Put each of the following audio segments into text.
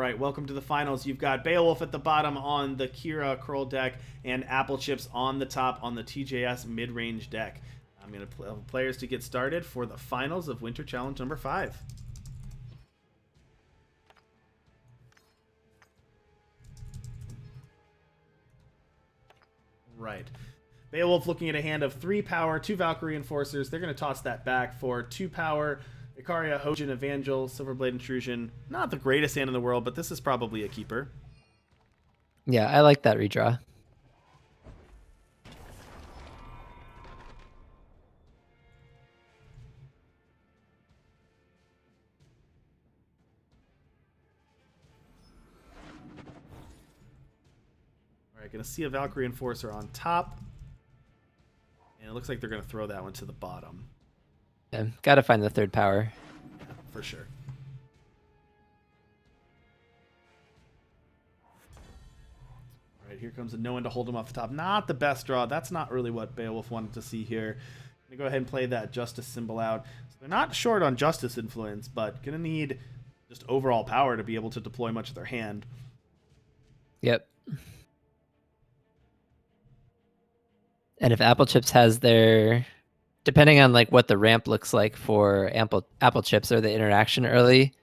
right, welcome to the finals. You've got Beowulf at the bottom on the Kira Curl deck and Applechips on the top on the TJS mid-range deck. I'm going to tell players to get started for the finals of Winter Challenge number 5. Right. Beowulf looking at a hand of 3 power, 2 Valkyrie Enforcers. They're going to toss that back for 2 power, Icaria, Hojin, Evangel, Silverblade Intrusion. Not the greatest hand in the world, but this is probably a keeper. Yeah, I like that redraw. All right, going to see a Valkyrie Enforcer on top. And it looks like they're going to throw that one to the bottom. Yeah, gotta find the third power. Yeah, for sure. All right, here comes a no one to hold him off the top. Not the best draw. That's not really what Beowulf wanted to see here. I'm going to go ahead and play that Justice symbol out. So they're not short on Justice influence, but going to need just overall power to be able to deploy much of their hand. Yep. And if Applechips has their, depending on like what the ramp looks like for Applechips or the interaction early,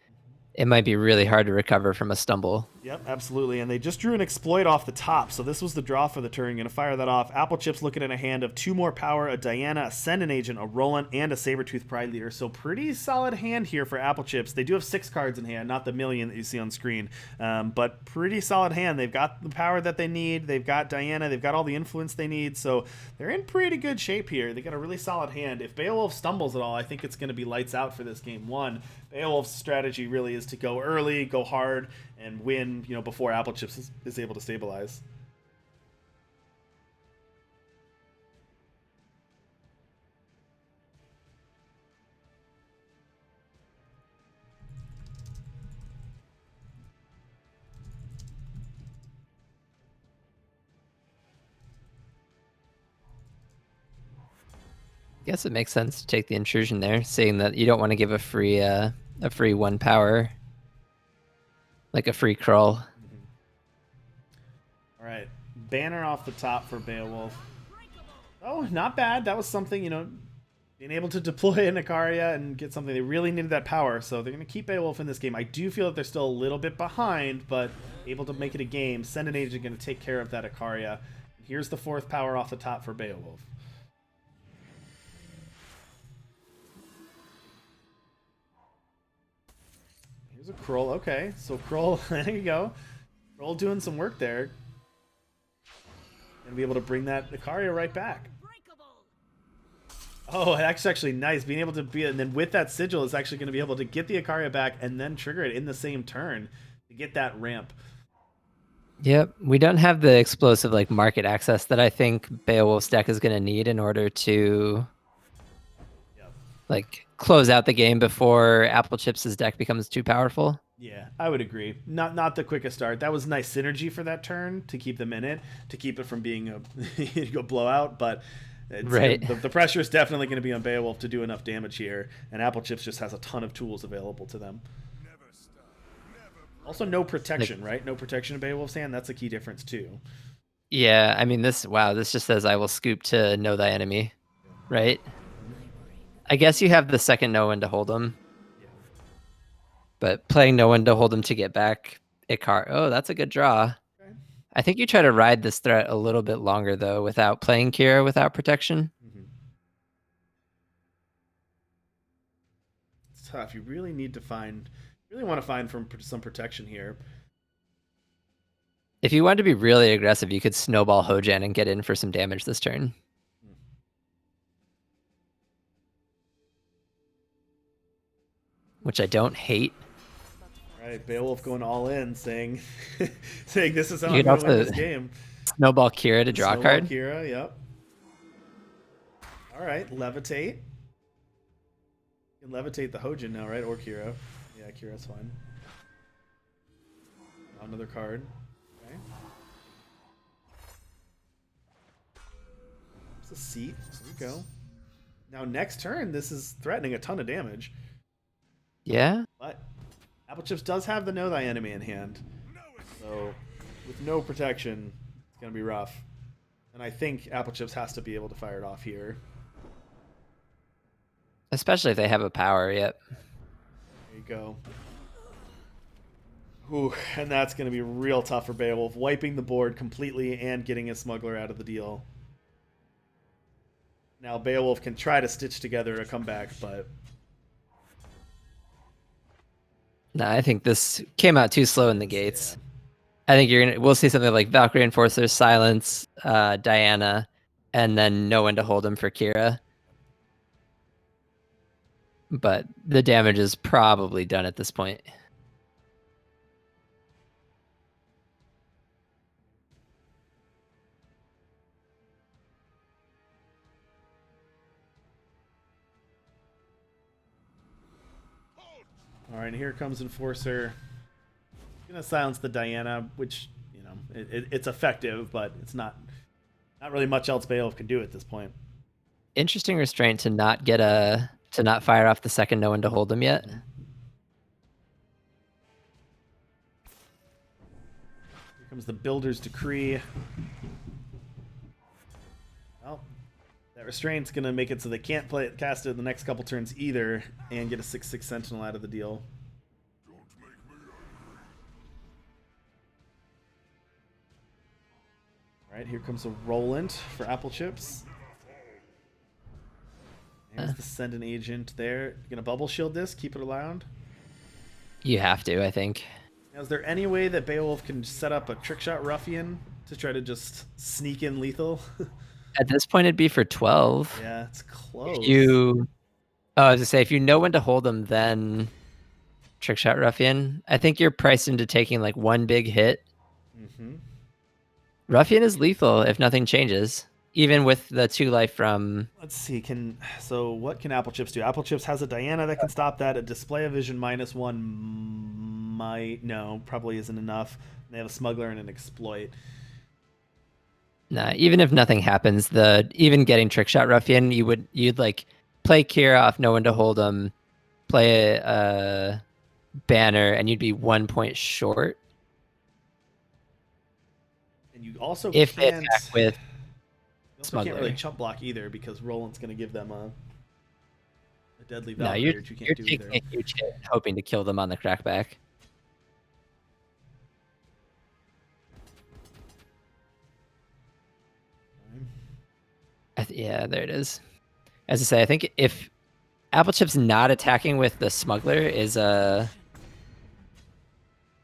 it might be really hard to recover from a stumble. Yep, absolutely. And they just drew an exploit off the top, so this was the draw for the turn. Going to fire that off. Applechips looking at a hand of 2 more power, a Diana, a Ascendant Agent, a Roland, and a Sabertooth Pride Leader. So pretty solid hand here for Applechips. They do have 6 cards in hand, not the million that you see on screen, but pretty solid hand. They've got the power that they need. They've got Diana. They've got all the influence they need, so they're in pretty good shape here. They got a really solid hand. If Beowulf stumbles at all, I think it's going to be lights out for this game 1. Beowulf's strategy really is to go early, go hard, and win, before Applechips is able to stabilize. Guess it makes sense to take the intrusion there, seeing that you don't want to give a free 1 power, like a free crawl. All right, banner off the top for Beowulf. Oh, not bad. That was something, being able to deploy an Icaria and get something. They really needed that power, so they're going to keep Beowulf in this game. I do feel that they're still a little bit behind, but able to make it a game. Send an Agent going to take care of that Icaria. Here's the 4th power off the top for Beowulf. Here's a Kroll. Okay, so Kroll, there you go. Kroll doing some work there. And be able to bring that Icaria right back. Oh, that's actually nice. Being able to be, and then with that sigil is actually going to be able to get the Icaria back and then trigger it in the same turn to get that ramp. Yep, we don't have the explosive like market access that I think Beowulf's deck is going to need in order to like close out the game before Applechips' deck becomes too powerful. Yeah, I would agree. Not the quickest start. That was nice synergy for that turn to keep them in it, to keep it from being a blowout, but right. The pressure is definitely going to be on Beowulf to do enough damage here, and Applechips just has a ton of tools available to them. Also, no protection, right? No protection in Beowulf's hand. That's a key difference too. Yeah, I mean this just says I will scoop to know thy enemy, right? I guess you have the second no one to hold him. But playing no one to hold him to get back Icar. Oh, that's a good draw. Okay. I think you try to ride this threat a little bit longer though, without playing Kira without protection. It's tough. You really need to want to find some protection here. If you wanted to be really aggressive, you could snowball Hojan and get in for some damage this turn. Which I don't hate. All right, Beowulf going all in, saying this is how I'm going to win this game. Snowball Kira to draw a card. Kira, yep. All right, levitate. You can levitate the Hojin now, right? Or Kira. Yeah, Kira's fine. Another card. Okay. It's a seat. There you go. Now next turn, this is threatening a ton of damage. Yeah. But Applechips does have the Know Thy Enemy in hand, so with no protection, it's going to be rough. And I think Applechips has to be able to fire it off here. Especially if they have a power, yep. There you go. Ooh, and that's going to be real tough for Beowulf, wiping the board completely and getting his smuggler out of the deal. Now Beowulf can try to stitch together a comeback, but... No, I think this came out too slow in the gates. Yeah. I think we'll see something like Valkyrie Enforcer, Silence, Diana, and then no one to hold him for Kira. But the damage is probably done at this point. All right, here comes Enforcer. Gonna silence the Diana, which, you know, it's effective, but it's not really much else Beowulf can do at this point. Interesting restraint to not fire off the second no one to hold him yet. Here comes the Builder's Decree. Well, that restraint's gonna make it so they can't cast it the next couple turns either, and get a 6/6 Sentinel out of the deal. All right, here comes a Roland for Applechips. There's the Send an Agent there. You gonna bubble shield this? Keep it around? You have to, I think. Now, is there any way that Beowulf can set up a Trickshot Ruffian to try to just sneak in lethal? At this point, it'd be for 12. Yeah, it's close. I was to say, if you know when to hold them, then Trickshot Ruffian. I think you're priced into taking like one big hit. Mm-hmm. Ruffian is lethal if nothing changes, even with the 2 life from... Let's see, so what can Applechips do? Applechips has a Diana that can stop that. A Display of Vision -1 probably isn't enough. They have a Smuggler and an Exploit. Nah, even if nothing happens, even getting Trickshot Ruffian, you'd like play Kira off no one to hold him, play a Banner, and you'd be 1 point short. And you also if they attack with Smuggler. Can't really chump block either because Roland's going to give them a deadly Valkyrie. No, you're taking a huge hit, hoping to kill them on the crackback. Yeah, there it is. As I say, I think if Applechips not attacking with the Smuggler is a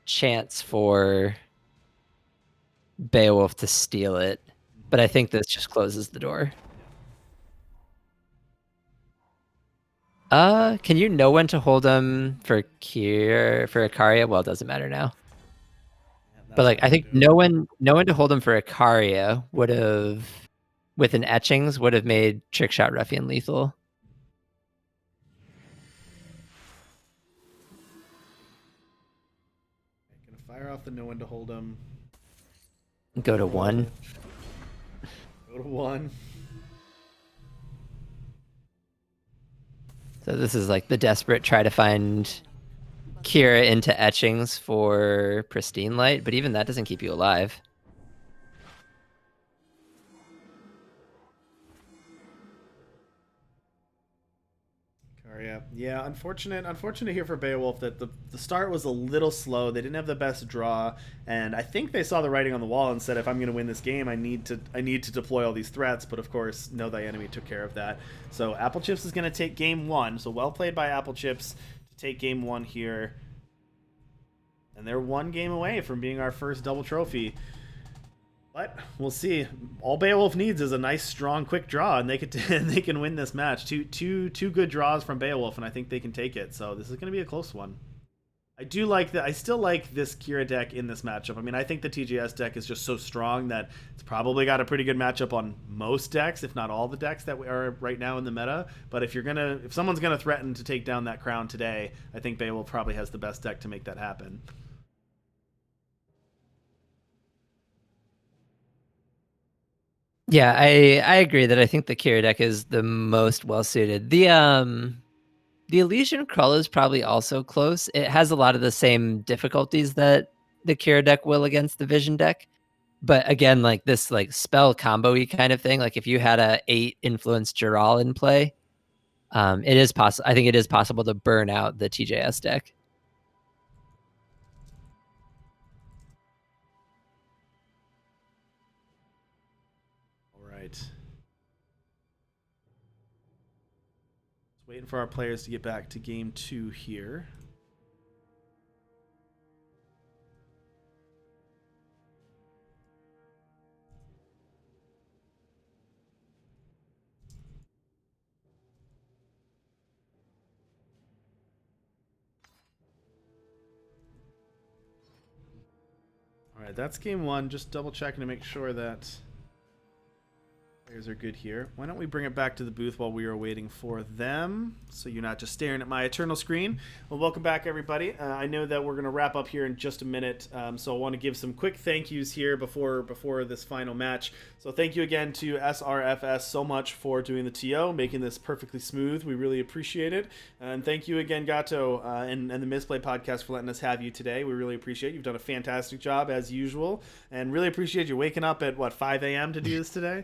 chance for Beowulf to steal it, but I think this just closes the door. Can you know when to hold him for Ikaria? Well, it doesn't matter now. Yeah, but like, I think no one to hold him for Ikaria would have, with an Etchings, would have made Trickshot Ruffian lethal. Gonna fire off the no one to hold him. Go to 1. Go to 1. So this is like the desperate try to find Kira into Etchings for Pristine Light, but even that doesn't keep you alive. Yeah, unfortunate here for Beowulf that the start was a little slow. They didn't have the best draw, and I think they saw the writing on the wall and said, if I'm going to win this game, I need to deploy all these threats. But of course, Know Thy Enemy took care of that. So Applechips is going to take game 1. So well played by Applechips to take game 1 here, and they're 1 game away from being our first double trophy. But we'll see. All Beowulf needs is a nice, strong, quick draw, and they can win this match. Two good draws from Beowulf, and I think they can take it. So this is going to be a close one. I still like this Kira deck in this matchup. I mean, I think the TGS deck is just so strong that it's probably got a pretty good matchup on most decks, if not all the decks that are right now in the meta. But if someone's gonna threaten to take down that crown today, I think Beowulf probably has the best deck to make that happen. Yeah, I agree that I think the Kira deck is the most well suited. The The Elysian Krull is probably also close. It has a lot of the same difficulties that the Kira deck will against the Vision deck. But again, like this like spell combo-y kind of thing, like if you had a 8 influence Jural in play, it is possible. I think it is possible to burn out the TJS deck. All right. Just waiting for our players to get back to game 2 here. All right, that's game 1. Just double checking to make sure that players are good here. Why don't we bring it back to the booth while we are waiting for them, so you're not just staring at my eternal screen. Well, welcome back, everybody. I know that we're going to wrap up here in just a minute, so I want to give some quick thank yous here before this final match. So thank you again to SRFS so much for doing the TO, making this perfectly smooth. We really appreciate it. And thank you again, Gato, and the Misplay Podcast for letting us have you today. We really appreciate it. You've done a fantastic job, as usual, and really appreciate you waking up at, 5 a.m. to do this today?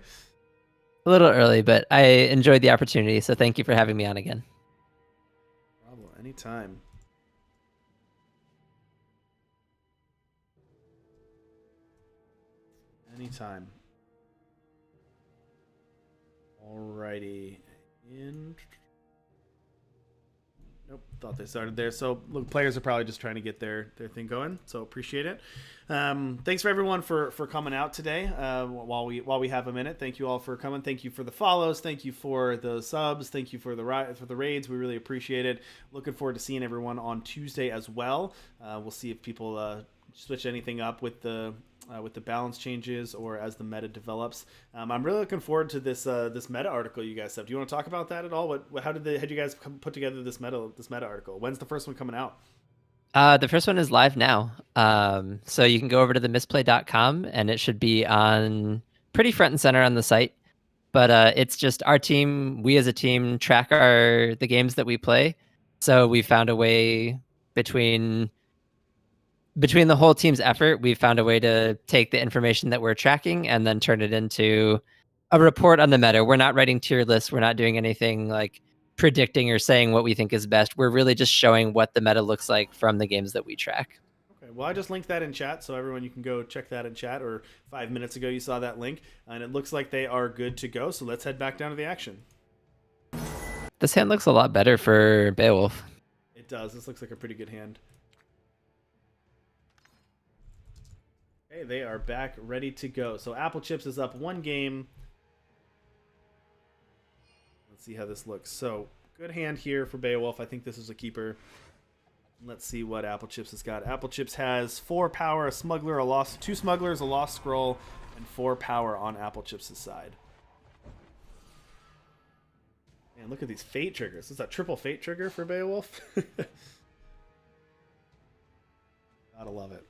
A little early, but I enjoyed the opportunity, so thank you for having me on again. No problem. Anytime. Anytime. Alrighty. Nope, thought they started there. So look, players are probably just trying to get their thing going. So appreciate it. Thanks for everyone for coming out today. While we have a minute, thank you all for coming. Thank you for the follows. Thank you for the subs. Thank you for the raids. We really appreciate it. Looking forward to seeing everyone on Tuesday as well. We'll see if people switch anything up with the balance changes or as the meta develops. I'm really looking forward to this meta article you guys have. Do you want to talk about that at all? How did you guys put together this meta article? When's the first one coming out? The first one is live now. So you can go over to the misplay.com and it should be on pretty front and center on the site. But it's just our team, we as a team track the games that we play. So we found a way between the whole team's effort, we've found a way to take the information that we're tracking and then turn it into a report on the meta. We're not writing tier lists. We're not doing anything like predicting or saying what we think is best. We're really just showing what the meta looks like from the games that we track. Okay, well, I just linked that in chat, so everyone, you can go check that in chat, or 5 minutes ago you saw that link, and it looks like they are good to go, so let's head back down to the action. This hand looks a lot better for Beowulf. It does. This looks like a pretty good hand. Okay, they are back, ready to go. So Applechips is up 1 game. Let's see how this looks. So good hand here for Beowulf. I think this is a keeper. Let's see what Applechips has got. Applechips has 4 power, a smuggler, 2 smugglers, a lost scroll, and 4 power on Applechips' side. Man, look at these fate triggers. This is a triple fate trigger for Beowulf. Gotta love it.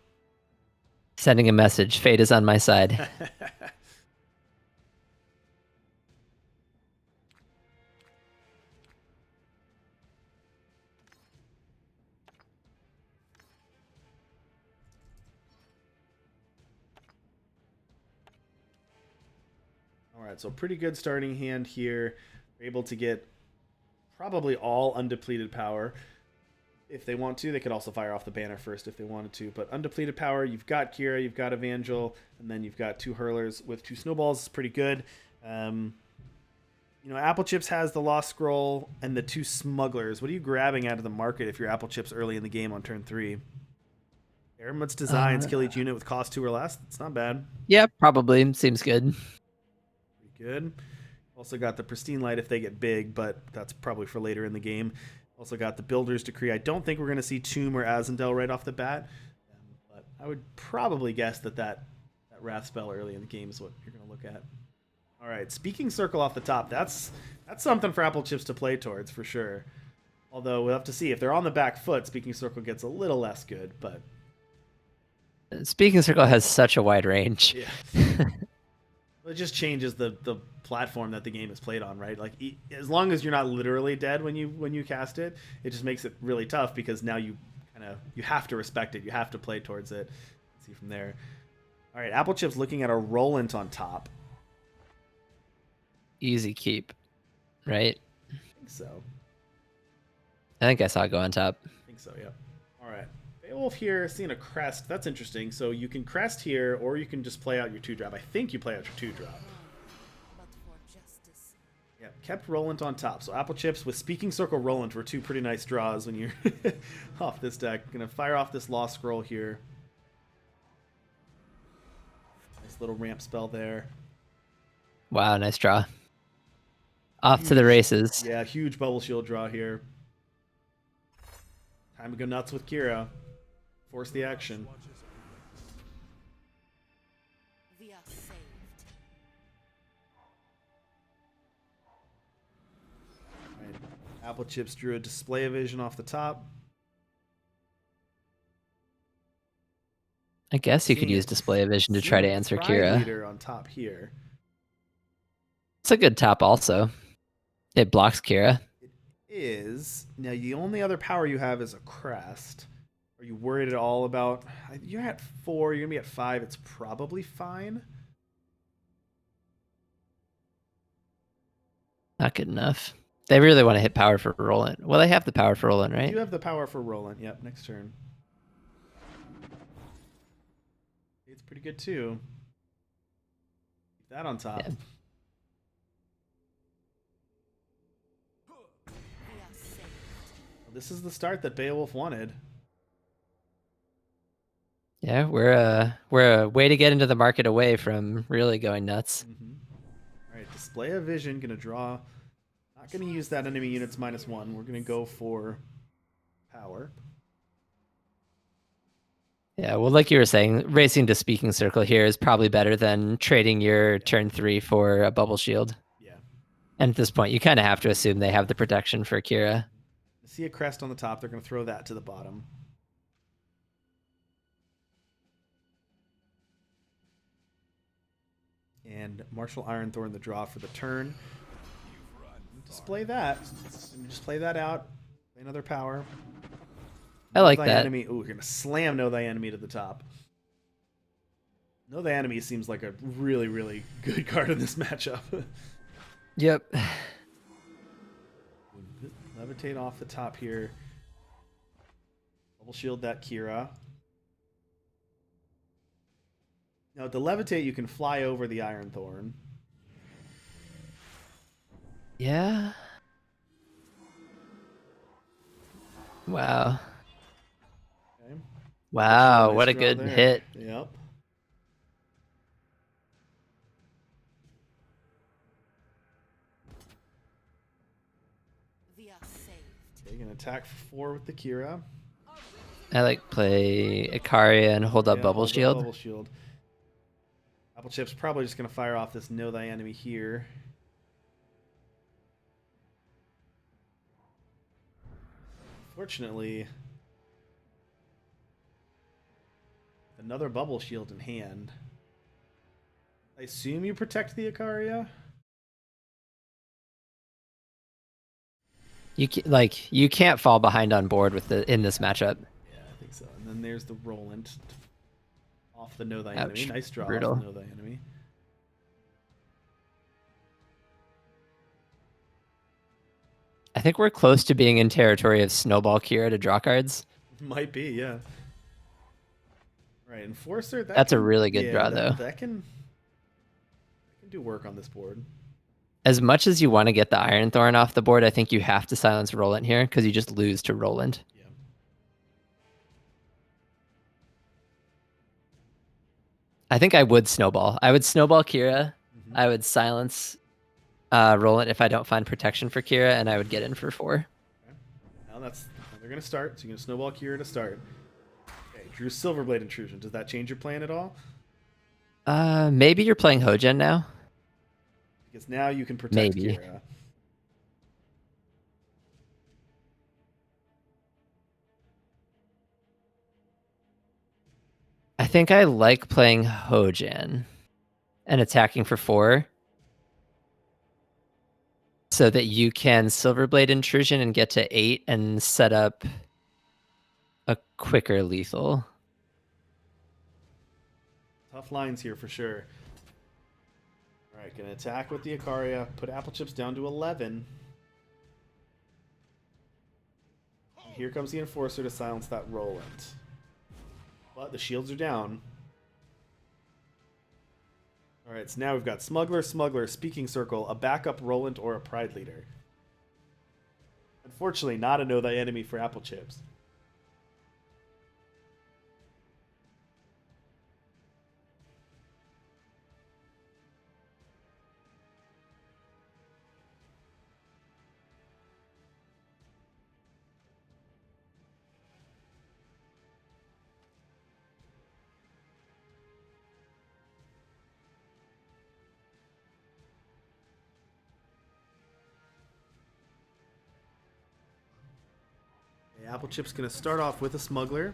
Sending a message. Fate is on my side. All right, so pretty good starting hand here. We're able to get probably all undepleted power. If they want to, they could also fire off the banner first if they wanted to. But undepleted power, you've got Kira, you've got Evangel, and then you've got 2 hurlers with 2 snowballs. It's pretty good. Applechips has the Lost Scroll and the 2 smugglers. What are you grabbing out of the market if you're Applechips early in the game on turn 3? Aramut's designs kill each unit with cost 2 or less. It's not bad. Yeah, probably. Seems good. Pretty good. Also got the Pristine Light if they get big, but that's probably for later in the game. Also got the Builder's Decree. I don't think we're going to see Tomb or Azendel right off the bat, but I would probably guess that Wrath spell early in the game is what you're going to look at. All right, Speaking Circle off the top. That's something for Applechips to play towards for sure. Although we'll have to see if they're on the back foot. Speaking Circle gets a little less good, but Speaking Circle has such a wide range. Yeah. it just changes the platform that the game is played on, right? Like as long as you're not literally dead when you cast it, it just makes it really tough because now you have to respect it. You have to play towards it. Let's see from there. All right, Applechips looking at a Rollant on top. Easy keep, right? I think so. I think I saw it go on top. I think so, yeah. All right. Beowulf here, seeing a crest. That's interesting. So you can crest here, or you can just play out your 2-drop. I think you play out your 2-drop. Yeah, kept Rollant on top. So Applechips with Speaking Circle Rollant were two pretty nice draws when you're off this deck. Gonna fire off this Lost Scroll here. Nice little ramp spell there. Wow, nice draw. Off to the races. Yeah, huge Bubble Shield draw here. Time to go nuts with Kira. Force the action. Right. Applechips drew a Display of Vision off the top. I guess you could use Display of Vision to try to answer Kira. Leader on top here. It's a good top also. It blocks Kira. It is. Now, the only other power you have is a crest. Are you worried at all about... You're at 4, you're going to be at 5. It's probably fine. Not good enough. They really want to hit power for Rollant. Well, they have the power for Rollant, right? You have the power for Rollant. Yep, next turn. It's pretty good, too. Keep that on top. Yeah. This is the start that Beowulf wanted. Yeah, we're a way to get into the market away from really going nuts. Mm-hmm. All right, Display of Vision, gonna draw. Not gonna use that enemy units -1. We're gonna go for power. Yeah, well, like you were saying, racing to Speaking Circle here is probably better than trading your turn 3 for a Bubble Shield. Yeah. And at this point, you kind of have to assume they have the protection for Kira. See a crest on the top, they're going to throw that to the bottom. And Martial Ironthorn the draw for the turn. Display that. Just play that out. Play another power. I like Know that. Enemy. Ooh, we're going to slam Know Thy Enemy to the top. Know Thy Enemy seems like a really, really good card in this matchup. Yep. Levitate off the top here. Bubble Shield that Kira. Now, to levitate, you can fly over the Ironthorn. Yeah. Wow. Okay. Wow, Nice what a draw good there. hit. Yep. Okay, gonna attack for 4 with the Kira. I like play Ikaria and hold up Bubble Shield. Bubble Shield. Applechips probably just gonna fire off this Know Thy Enemy here. Fortunately, another Bubble Shield in hand. I assume you protect the Ikaria? You can't fall behind on board with in this matchup. Yeah, I think so. And then there's the Rollant off the Know Thy Ouch. Enemy. Nice draw Brutal. off the Know Thy Enemy. I think we're close to being in territory of Snowball Kira to draw cards. Might be, yeah. Right, Enforcer. That's a really good draw, though. That can do work on this board. As much as you want to get the Ironthorn off the board, I think you have to silence Rollant here because you just lose to Rollant. Yeah. I think I would Snowball. I would Snowball Kira. Mm-hmm. I would silence Rollant if I don't find protection for Kira, and I would get in for 4. Okay. Now they're going to start, so you're going to Snowball Kira to start. Okay, drew Silverblade Intrusion. Does that change your plan at all? Maybe you're playing Hojen now. Because now you can protect Maybe. Kira. I think I like playing Hojen. and attacking for 4 so that you can Silverblade Intrusion and get to 8 and set up a quicker lethal. Tough lines here for sure. All right, gonna attack with the Icaria, put Applechips down to 11. Here comes the Enforcer to silence that Roland. But the shields are down. Alright, so now we've got Smuggler, Smuggler, Speaking Circle, a backup Roland, or a Pride Leader. Unfortunately, not a Know Thy Enemy for Applechips. Applechips going to start off with a Smuggler.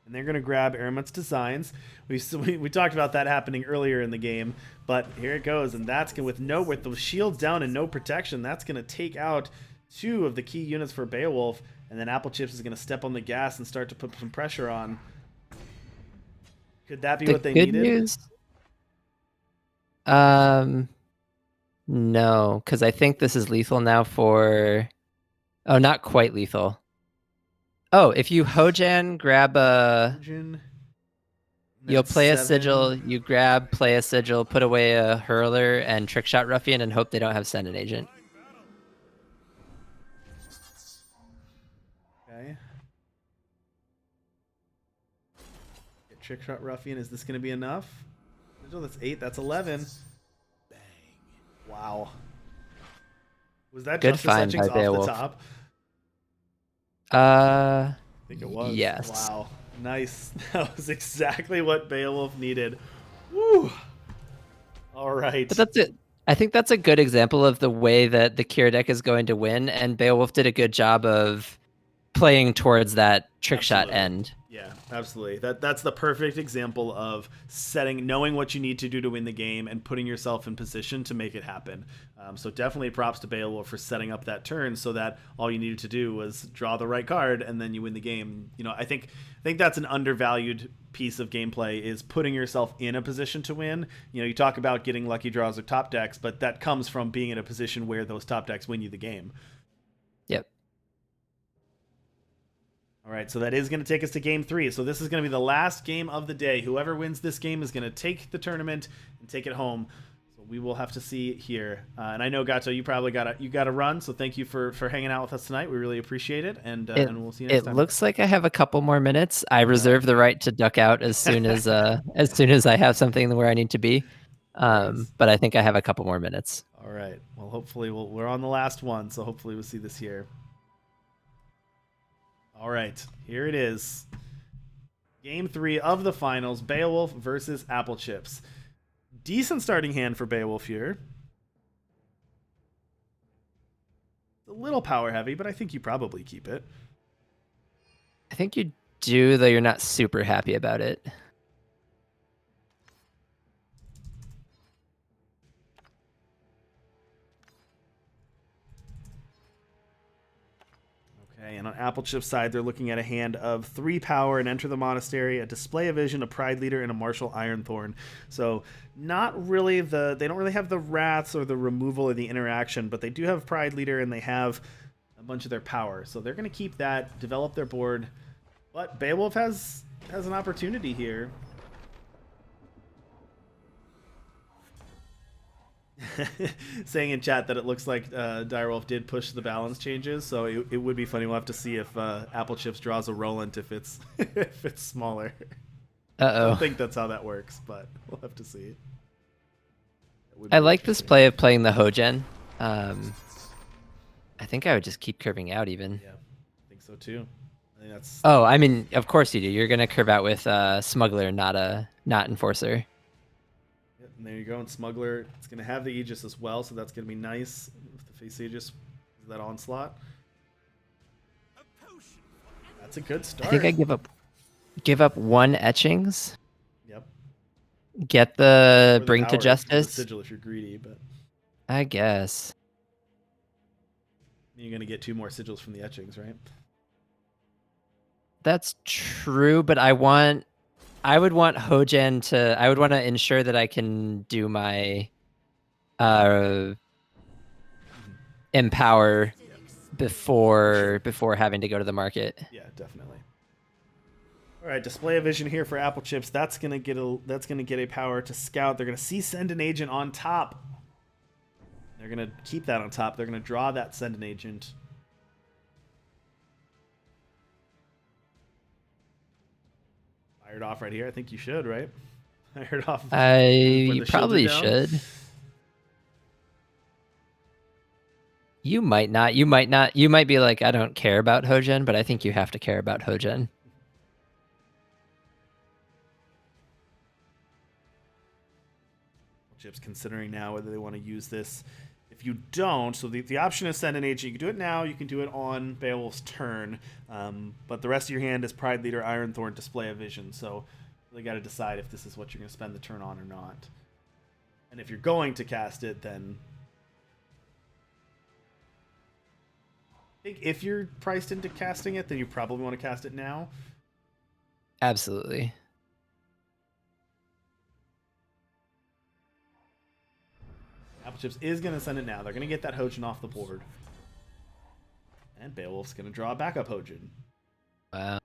And they're going to grab Aramit's Designs. We talked about that happening earlier in the game, but here it goes. And that's going with the shields down and no protection, that's going to take out 2 of the key units for Beowulf. And then Applechips is going to step on the gas and start to put some pressure on. Could that be what they needed? News? No, because I think this is lethal now for... Oh, not quite lethal. Oh, if you Hojan, grab a... You'll play 7. A Sigil, you grab, play a Sigil, put away a Hurler and Trickshot Ruffian and hope they don't have Send an Agent. Okay. Get Trickshot Ruffian, is this going to be enough? Sigil, that's 8, that's 11. Bang. Wow. Was that good just find by off Beowulf. The top? I think it was. Yes. Wow. Nice. That was exactly what Beowulf needed. Woo. All right. But that's it. I think that's a good example of the way that the Kira deck is going to win, and Beowulf did a good job of playing towards that trick shot end. Yeah, absolutely. That's the perfect example of knowing what you need to do to win the game and putting yourself in position to make it happen. So definitely props to Beowulf for setting up that turn so that all you needed to do was draw the right card and then you win the game. You know, I think that's an undervalued piece of gameplay, is putting yourself in a position to win. You know, you talk about getting lucky draws or top decks, but that comes from being in a position where those top decks win you the game. Yep. All right, so that is going to take us to game 3. So this is going to be the last game of the day. Whoever wins this game is going to take the tournament and take it home. So we will have to see here. And I know, Gato, you probably got to run. So thank you for hanging out with us tonight. We really appreciate it, and we'll see you next time. It looks like I have a couple more minutes. I reserve the right to duck out as soon as I have something where I need to be. But I think I have a couple more minutes. All right. Well, hopefully we're on the last one. So hopefully we'll see this here. All right, here it is. Game 3 of the finals, Beowulf versus Applechips. Decent starting hand for Beowulf here. A little power heavy, but I think you probably keep it. I think you do, though you're not super happy about it. And on Applechips' side, they're looking at a hand of 3 power and Enter the Monastery, a Display of Vision, a Pride Leader, and a Martial Ironthorn. So not really they don't really have the Wraths or the removal or the interaction, but they do have Pride Leader and they have a bunch of their power. So they're going to keep that, develop their board. But Beowulf has an opportunity here. Saying in chat that it looks like Direwolf did push the balance changes, so it would be funny. We'll have to see if Applechips draws a Roland if it's if it's smaller. I don't think that's how that works, but we'll have to see. I like this play of playing the Hojen. I think I would just keep curving out even. Yeah, I think so too. I think that's... Oh, I mean, of course you do. You're gonna curve out with Smuggler, not Enforcer. And there you go, and Smuggler, it's going to have the Aegis as well, so that's going to be nice with the face Aegis. Is that Onslaught? That's a good start. I think I give up 1 Etchings. Yep. Get Or the the Bring to power for the Justice? sigil if you're greedy, but I guess. you're gonna get 2 more sigils from the etchings, right? That's true, but I would want Hojen to, I would want to ensure that I can do my empower before having to go to the market. Yeah, definitely. All right, display a vision here for Applechips. That's gonna get a power to scout. They're gonna see send an agent on top. They're gonna keep that on top. They're gonna draw that send an agent. Fired off right here. I think you should, right? Fired off. Before You the shields are probably down. should. You might not. You might not. You might be like, I don't care about Hojen, but I think you have to care about Hojen. Chips considering now whether they want to use this. If you don't, so the option is send an agent. You can do it now. You can do it on Beowulf's turn. But the rest of your hand is Pride Leader, Ironthorn, Display of Vision. So they got to decide if this is what you're going to spend the turn on or not. And if you're going to cast it, then I think if you're priced into casting it, then you probably want to cast it now. Absolutely. Applechips is going to send it now. They're going to get that Hojen off the board. And Beowulf's going to draw a backup Hojen. Wow.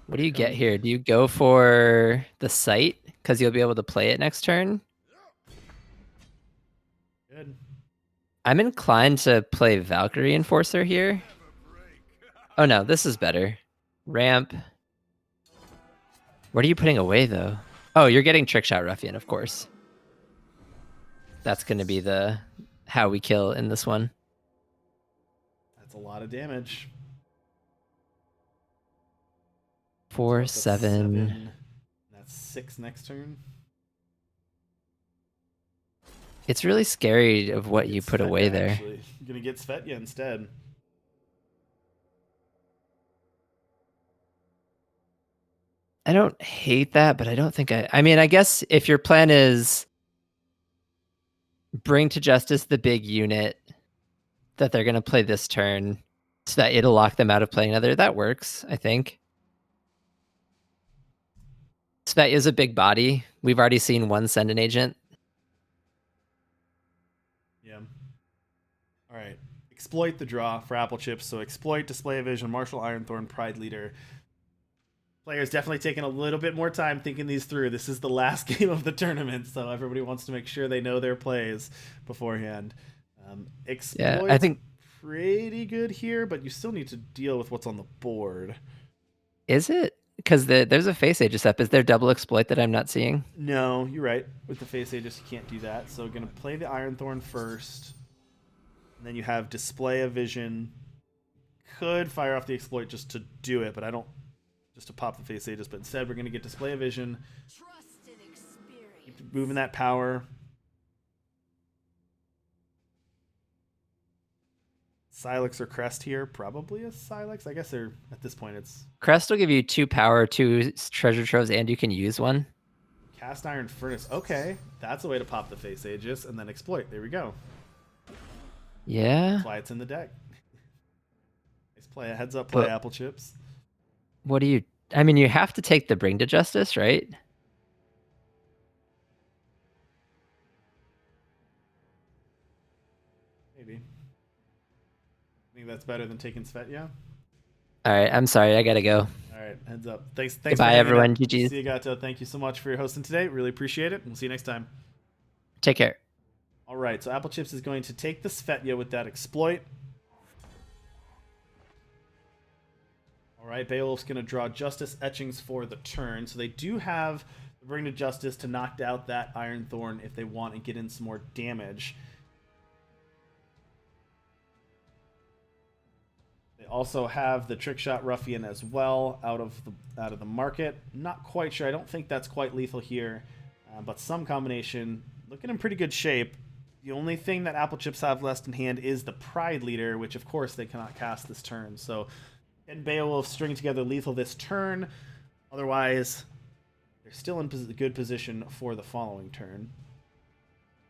What do you get here? Do you go for the sight because you'll be able to play it next turn? Good. I'm inclined to play Valkyrie Enforcer here. Oh no, this is better. Ramp. What are you putting away though? Oh, you're getting Trickshot Ruffian, of course. That's going to be the how we kill in this one. That's a lot of damage. 4, So 7. That's 6 next turn. It's really scary of what you put away there. Actually. You're going to get Svetya instead. I don't hate that, but I don't think I mean, I guess if your plan is bring to justice the big unit that they're going to play this turn so that it'll lock them out of playing another, that works, I think. Svet is a big body. We've already seen one send an agent. Yeah. All right. Exploit the draw for Applechips. So exploit, Display of Vision, Marshall Ironthorn, Pride Leader. Players definitely taking a little bit more time thinking these through. This is the last game of the tournament, so everybody wants to make sure they know their plays beforehand. Exploit, Yeah, I think pretty good here, but you still need to deal with what's on the board. Is it? Because there's a face Aegis up. Is there double exploit that I'm not seeing? No, you're right. With the face Aegis, you can't do that. So going to play the Ironthorn first. And then you have Display of Vision. Could fire off the exploit just to do it, but I don't. Just to pop the face Aegis. But instead, we're going to get Display of Vision. Keep moving that power. Silex or Crest here. Probably a Silex. I guess they're at this point it's Crest will give you 2 power, 2 treasure troves, and you can use one. Cast Iron Furnace. Okay, that's a way to pop the face Aegis and then exploit. There we go. Yeah. That's why it's in the deck. Nice play. A heads up play, Applechips. What do you? I mean, you have to take the bring to justice, right? Maybe. I think that's better than taking Svetya. All right. I'm sorry. I gotta go. All right. Heads up. Thanks. Goodbye, everyone. GG. See you, Gato. Thank you so much for your hosting today. Really appreciate it. We'll see you next time. Take care. All right. So Applechips is going to take the Svetya with that exploit. All right. Beowulf's going to draw Justice Etchings for the turn. So they do have the Bring to Justice to knock out that Ironthorn if they want and get in some more damage. They also have the Trickshot Ruffian as well out of the market. Not quite sure. I don't think that's quite lethal here, but some combination. Looking in pretty good shape. The only thing that Applechips have left in hand is the Pride Leader, which of course they cannot cast this turn. So, can Beowulf string together lethal this turn? Otherwise, they're still in good position for the following turn.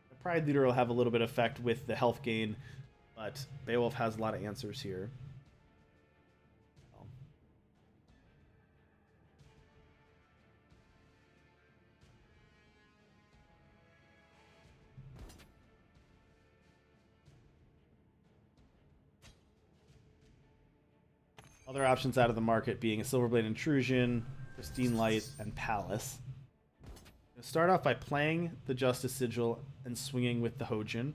The Pride Leader will have a little bit of effect with the health gain, but Beowulf has a lot of answers here. Other options out of the market being a Silverblade Intrusion, Pristine Light, and Palace. I'm going to start off by playing the Justice Sigil and swinging with the Hojin.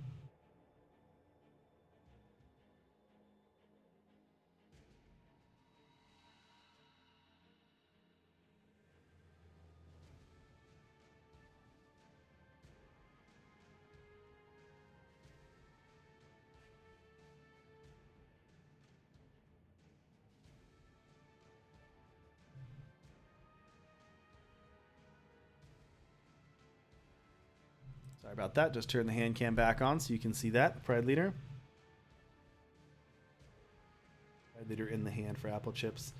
Sorry about that. Just turn the hand cam back on so you can see that. Pride Leader. Pride Leader in the hand for Applechips.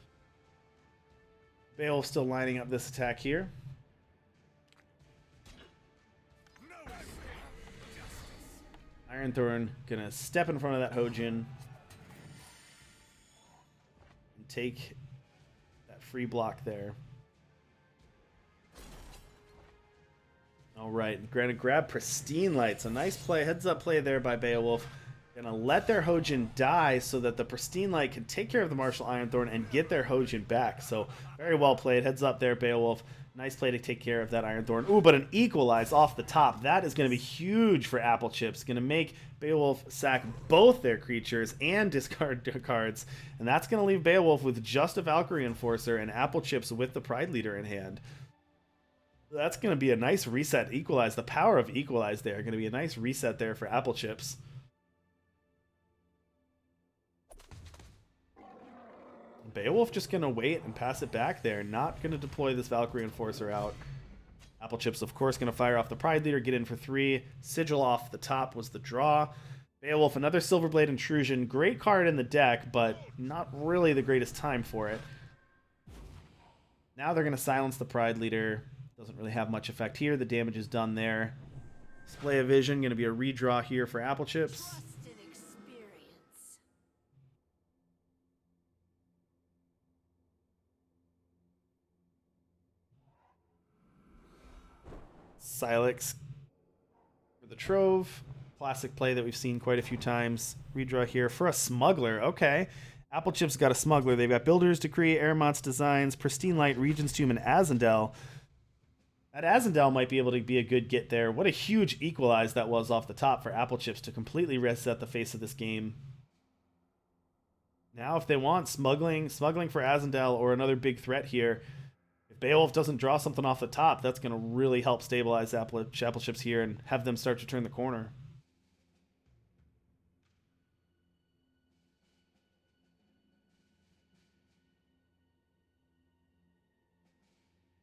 Beowulf still lining up this attack here. Ironthorn gonna step in front of that Hojin and take that free block there. All right, gonna grab Pristine Light. So nice play, heads up play there by Beowulf. Gonna let their Hojin die so that the Pristine Light can take care of the Martial Ironthorn and get their Hojin back. So very well played. Heads up there, Beowulf. Nice play to take care of that Ironthorn. Ooh, but an Equalize off the top. That is going to be huge for Applechips. Going to make Beowulf sack both their creatures and discard cards. And that's going to leave Beowulf with just a Valkyrie Enforcer and Applechips with the Pride Leader in hand. That's going to be a nice reset. Equalize. The power of Equalize there. Going to be a nice reset there for Applechips. Beowulf just going to wait and pass it back there. Not going to deploy this Valkyrie Enforcer out. Applechips, of course, going to fire off the Pride Leader, get in for 3. Sigil off the top was the draw. Beowulf, another Silverblade Intrusion. Great card in the deck, but not really the greatest time for it. Now they're going to silence the Pride Leader. Doesn't really have much effect here. The damage is done there. Display of Vision, going to be a redraw here for Applechips. Silex for the Trove. Classic play that we've seen quite a few times. Redraw here for a Smuggler. Okay. Applechips got a Smuggler. They've got Builder's Decree, Airmont's Designs, Pristine Light, Regent's Tomb, and Azendel. That Azendel might be able to be a good get there. What a huge Equalize that was off the top for Applechips to completely reset the face of this game. Now if they want smuggling for Azendel or another big threat here, Beowulf doesn't draw something off the top, that's going to really help stabilize Applechips here and have them start to turn the corner.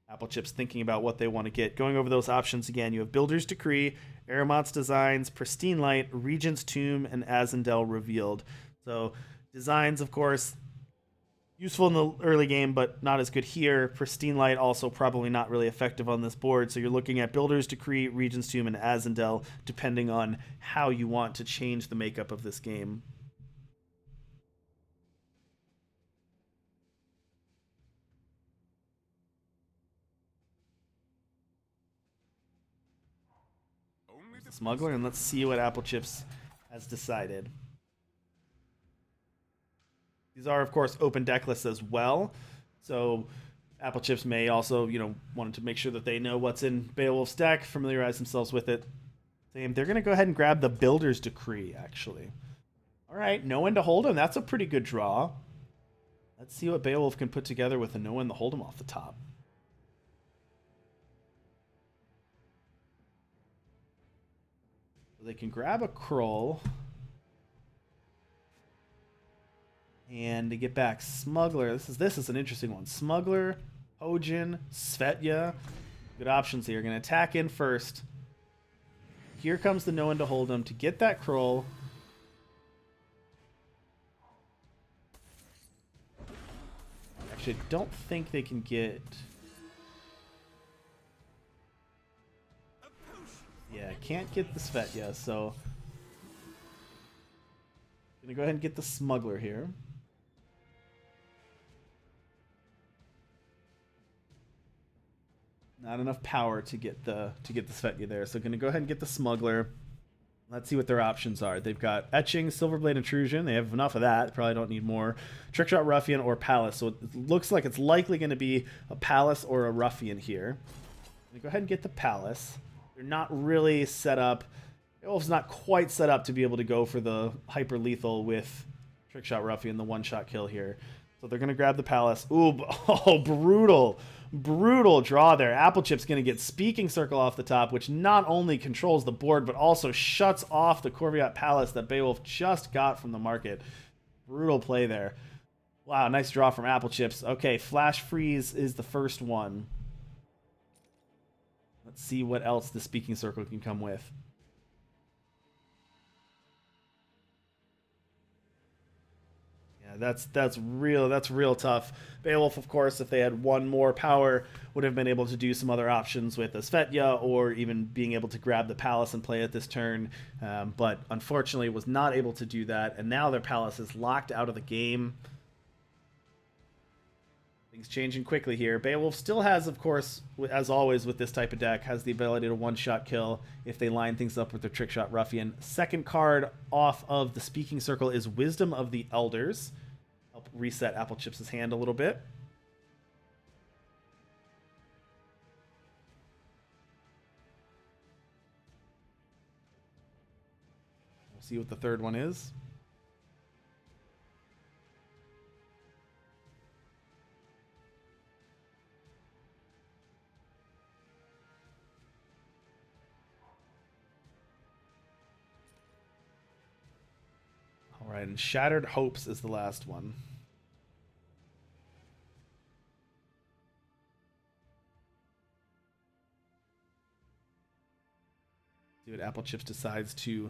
Applechips thinking about what they want to get. Going over those options again, you have Builder's Decree, Aramont's Designs, Pristine Light, Regent's Tomb, and Azendel revealed. So Designs, of course, useful in the early game, but not as good here. Pristine Light also probably not really effective on this board, so you're looking at Builder's Decree, Regent's Tomb, and Azendel, depending on how you want to change the makeup of this game. The Smuggler, and let's see what Applechips has decided. These are, of course, open deck lists as well, so Applechips may also, wanted to make sure that they know what's in Beowulf's deck, familiarize themselves with it. They're going to go ahead and grab the Builder's Decree, actually. All right, No One to Hold 'Em. That's a pretty good draw. Let's see what Beowulf can put together with a No One to Hold 'Em off the top. So they can grab a Kroll. And to get back Smuggler, this is an interesting one. Smuggler, Hojin, Svetya. Good options here. Going to attack in first. Here comes the No One to Hold 'Em to get that Kroll. Actually, I don't think they can get... Yeah, can't get the Svetya, so gonna go ahead and get the Smuggler here. Not enough power to get the Svetya there, so gonna go ahead and get the Smuggler. Let's see what their options are. They've got Etching, Silverblade Intrusion. They have enough of that. Probably don't need more. Trickshot Ruffian or Palace. So it looks like it's likely going to be a Palace or a Ruffian here. Go ahead and get the Palace. They're not really set up. Beowulf's not quite set up to be able to go for the hyper lethal with Trickshot Ruffian, the one-shot kill here. So they're going to grab the Palace. Ooh, oh, brutal. Brutal draw there. Applechips going to get Speaking Circle off the top, which not only controls the board, but also shuts off the Corviat Palace that Beowulf just got from the market. Brutal play there. Wow, nice draw from Applechips. Okay, Flash Freeze is the first one. Let's see what else the Speaking Circle can come with. That's real tough. Beowulf, of course, if they had one more power, would have been able to do some other options with a Svetya, or even being able to grab the Palace and play it this turn. But unfortunately, was not able to do that, and now their Palace is locked out of the game. Things changing quickly here. Beowulf still has, of course, as always with this type of deck, has the ability to one-shot kill if they line things up with their Trickshot Ruffian. Second card off of the Speaking Circle is Wisdom of the Elders. Help reset Applechips' hand a little bit. We'll see what the third one is. All right, and Shattered Hopes is the last one. See what Applechips decides to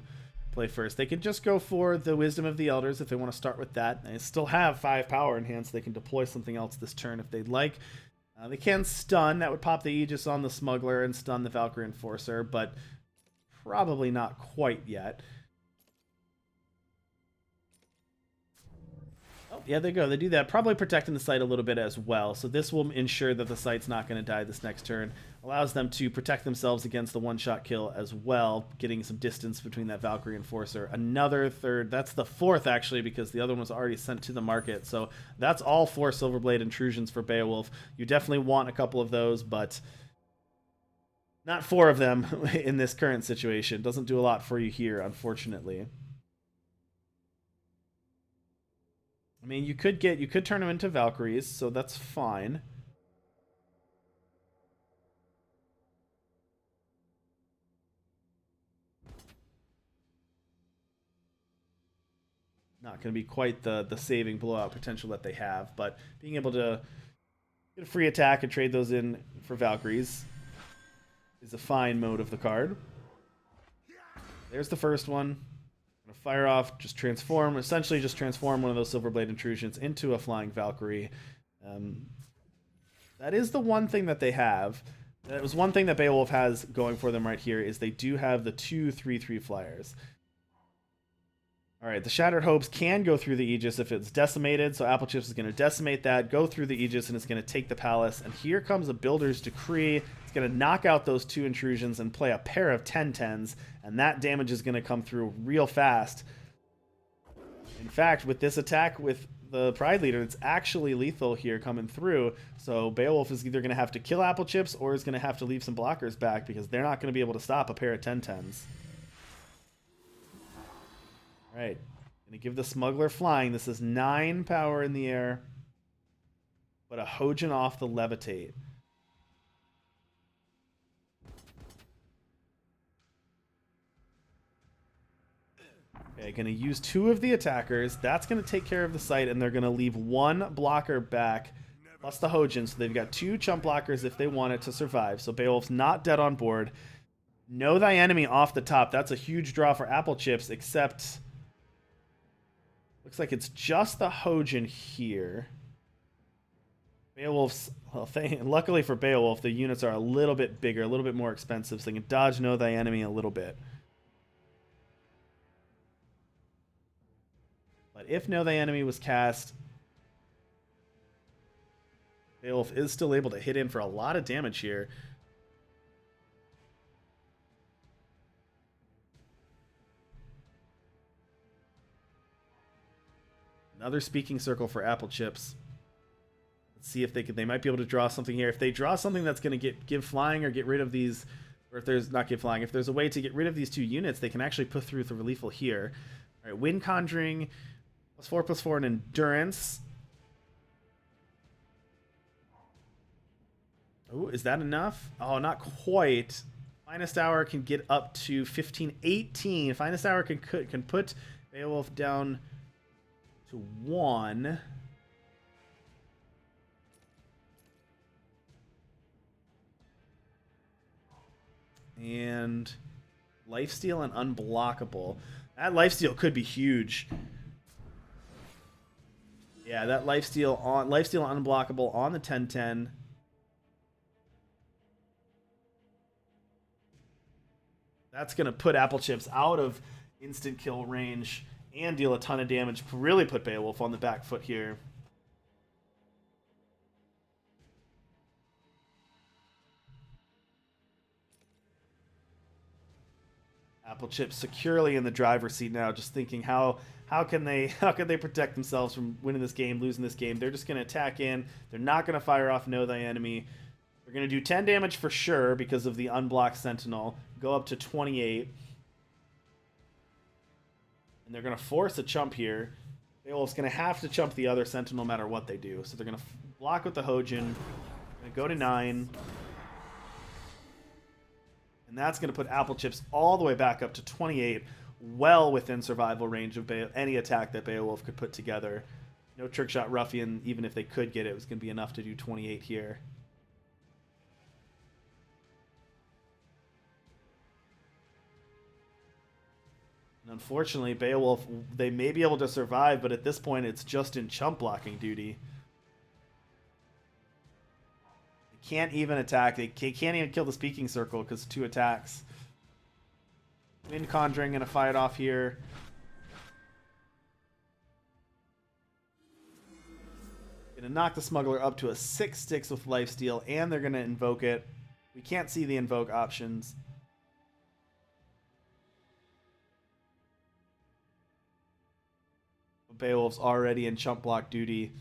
play first. They can just go for the Wisdom of the Elders if they want to start with that. They still have 5 power in hand, so they can deploy something else this turn if they'd like. They can stun. That would pop the Aegis on the Smuggler and stun the Valkyrie Enforcer, but probably not quite yet. Yeah, they go. They do that. Probably protecting the site a little bit as well. So this will ensure that the site's not going to die this next turn. Allows them to protect themselves against the one-shot kill as well, getting some distance between that Valkyrie Enforcer. Another third. That's the fourth, actually, because the other one was already sent to the market. So that's all 4 Silverblade Intrusions for Beowulf. You definitely want a couple of those, but not 4 of them in this current situation. Doesn't do a lot for you here, unfortunately. I mean, you could turn them into Valkyries, so that's fine. Not going to be quite the saving blowout potential that they have, but being able to get a free attack and trade those in for Valkyries is a fine mode of the card. There's the first one. Gonna fire off, essentially just transform one of those Silverblade Intrusions into a Flying Valkyrie. That is the one thing that they have. That was one thing that Beowulf has going for them right here, is they do have the 2 3/3 flyers. Alright, the Shattered Hopes can go through the Aegis if it's decimated, so Applechips is going to decimate that, go through the Aegis, and it's going to take the Palace. And here comes a Builder's Decree. It's going to knock out those 2 intrusions and play a pair of 10/10s, and that damage is going to come through real fast. In fact, with this attack with the Pride Leader, it's actually lethal here coming through, so Beowulf is either going to have to kill Applechips or is going to have to leave some blockers back, because they're not going to be able to stop a pair of 10/10s. Right, gonna give the Smuggler flying. This is 9 power in the air, but a Hojin off the Levitate. Okay, gonna use 2 of the attackers. That's gonna take care of the site, and they're gonna leave 1 blocker back, plus the Hojin, so they've got 2 chump blockers if they want it to survive. So Beowulf's not dead on board. Know thy enemy off the top. That's a huge draw for Applechips, except looks like it's just the Hojin here. Beowulf's, well, luckily for Beowulf, the units are a little bit bigger, a little bit more expensive, so they can dodge Know Thy Enemy a little bit. But if Know Thy Enemy was cast, Beowulf is still able to hit in for a lot of damage here. Another Speaking Circle for Applechips. Let's see if they might be able to draw something here. If they draw something that's going to give flying or get rid of these, or if there's not give flying, if there's a way to get rid of these two units, they can actually put through the Relieful here. All right, Wind Conjuring, +4/+4 in Endurance. Oh, is that enough? Oh, not quite. Finest Hour can get up to 15-18. Finest Hour can put Beowulf down to 1. And Lifesteal and Unblockable. That Lifesteal could be huge. Yeah, that Lifesteal and Unblockable on the 10-10. That's going to put Applechips out of instant kill range and deal a ton of damage. Really put Beowulf on the back foot here. Applechips securely in the driver's seat now, just thinking how can they protect themselves from winning this game, losing this game. They're just going to attack in. They're not going to fire off Know Thy Enemy. They're going to do 10 damage for sure because of the unblocked Sentinel. Go up to 28. And they're going to force a chump here. Beowulf's going to have to chump the other Sentinel no matter what they do. So they're going to block with the Hojin. Going to go to 9. And that's going to put Applechips all the way back up to 28. Well within survival range of any attack that Beowulf could put together. No Trickshot Ruffian, even if they could get it, was going to be enough to do 28 here. And unfortunately, Beowulf, they may be able to survive, but at this point, it's just in chump blocking duty. They can't even attack. They can't even kill the Speaking Circle because 2 attacks. Wind Conjuring going to fight it off here. Going to knock the Smuggler up to a 6 sticks with Lifesteal, and they're going to invoke it. We can't see the invoke options. Beowulf's already in chump block duty.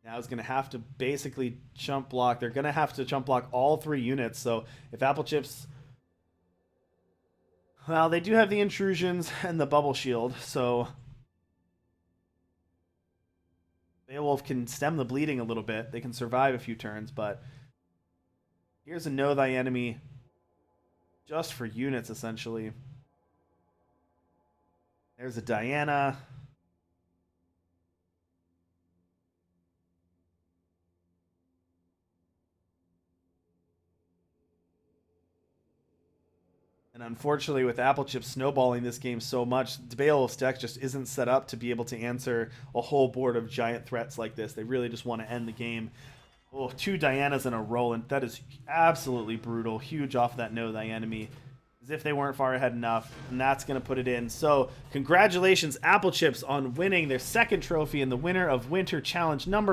Now he's going to have to basically chump block. They're going to have to chump block all 3 units. So if Applechips... Well, they do have the intrusions and the bubble shield. So Beowulf can stem the bleeding a little bit. They can survive a few turns. But here's a Know Thy Enemy just for units, essentially. There's a Diana. And unfortunately, with Applechips snowballing this game so much, Beowulf's deck just isn't set up to be able to answer a whole board of giant threats like this. They really just want to end the game. Oh, 2 Dianas in a row, and that is absolutely brutal. Huge off of that Know Thy Enemy. As if they weren't far ahead enough, and that's going to put it in. So congratulations, Applechips, on winning their 2nd trophy and the winner of Winter Challenge number